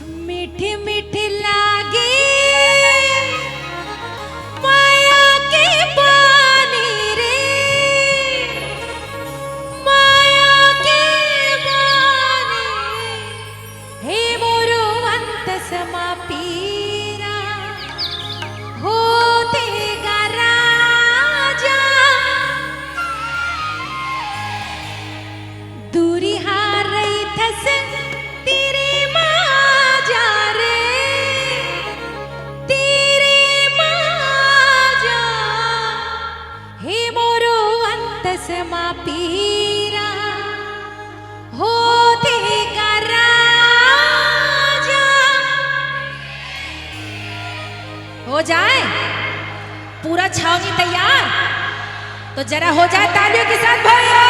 मीठी मीठी लागे माया के पानी रे, माया के पानी हे मोरो अंत समा पीरा होते गा राजा दूरी हार रही थस तेरे माजा रे, तेरे माजा हे मोरो अंत समा पीरा होते गा राजा। हो जाए पूरा छावनी तैयार तो जरा हो जाए तालियों के साथ भैया।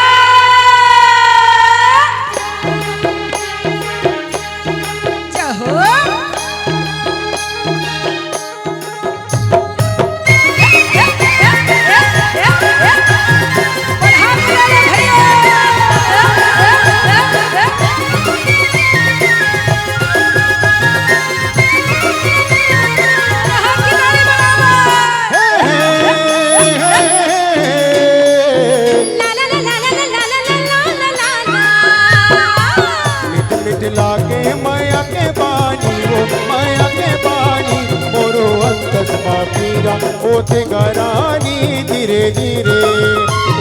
लागे माया के पानी वो माया के पानी मोरो अंतस पीरा होते गरानी धीरे धीरे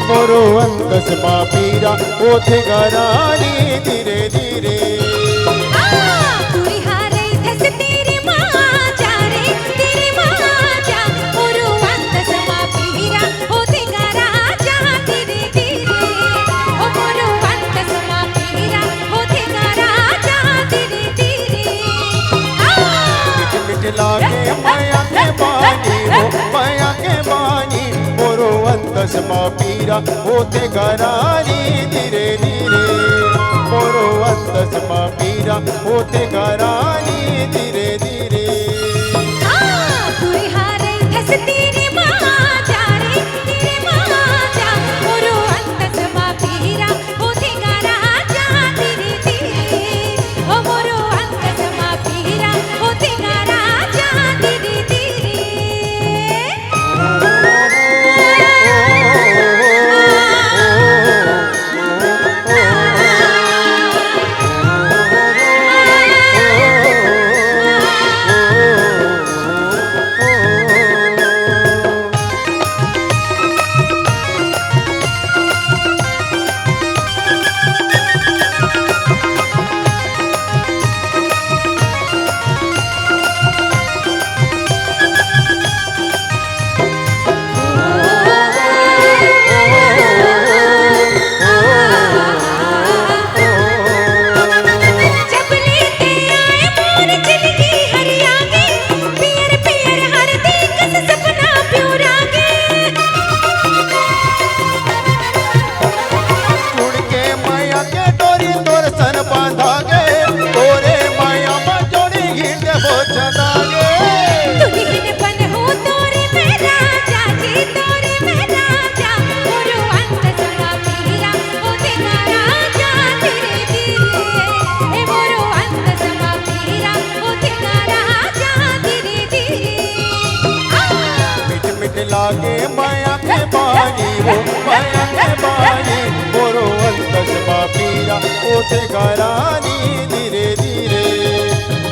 मोरो अंतस पीरा होते गरानी धीरे धीरे। लागे माया के पानी वो माया के पानी मोरो अंतस पीरा होते गरानी धीरे धीरे मोरो अंतस पीरा होते गरानी धीरे धीरे। लागे माया के पानी वो माया के पानी मोरो अंतस पीरा होते गरानी धीरे धीरे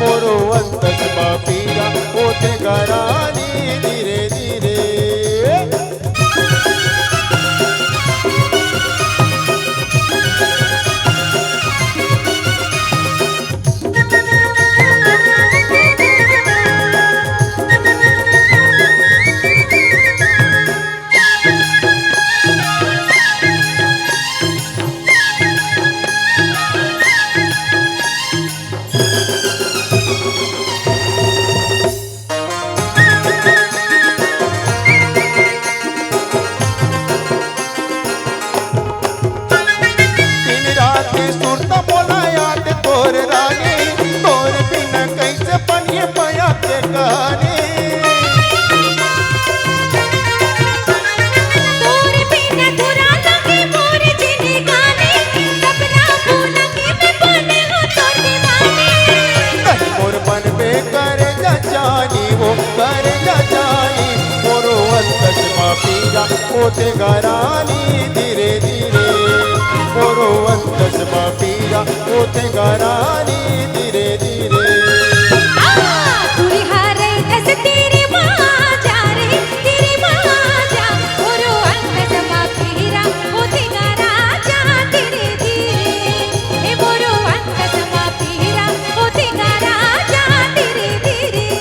मोरो अंतस पीरा होते गरानी धीरे धीरे। अंतस मां पीरा ओते घरानी धीरे धीरे तुरी हारे दस तेरी माँ जा रे तेरी माँ जा मोरो अंतस मां पीरा ओते राजा धीरे धीरे हे मोरो अंतस मां पीरा ओते राजा धीरे धीरे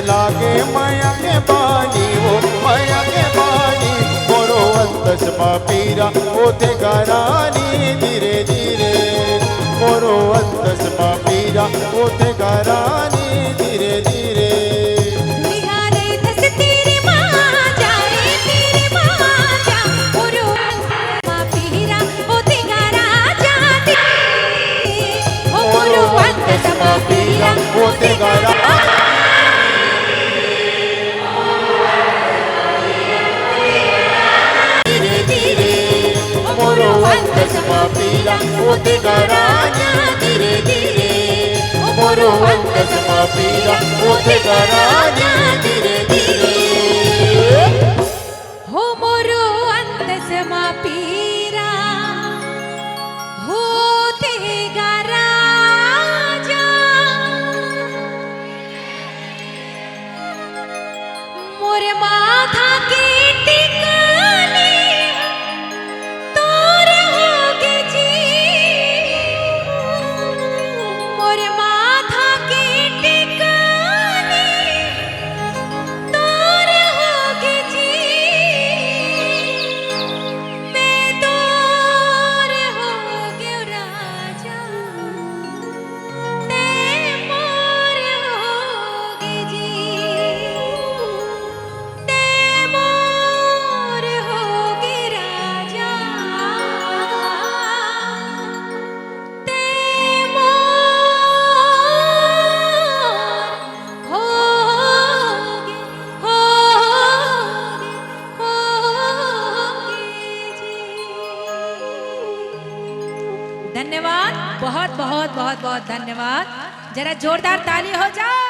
लागे माया के बानी वो माया के बानी मोरो अंतस मां पीरा ओते घरानी धीरे धीरे मोरो अंतस मां पीरा ओते घरानी धीरे धीरे निहारे दस तेरी माँ जा रे तेरी माँ जा मोरो अंतस मां पीरा ओते राजा धीरे ओ मोरो अंतस मां पीरा ओते घरानी अंतस मां पीरा ओते घरानी धीरे धीरे मोरो अंतस मां पीरा ओते घरानी धीरे धीरे हो मोरो अंतस मां पीरा होते राजा मोर माथा के टिकाने धन्यवाद बहुत बहुत बहुत बहुत धन्यवाद जरा जोरदार ताली हो जाए।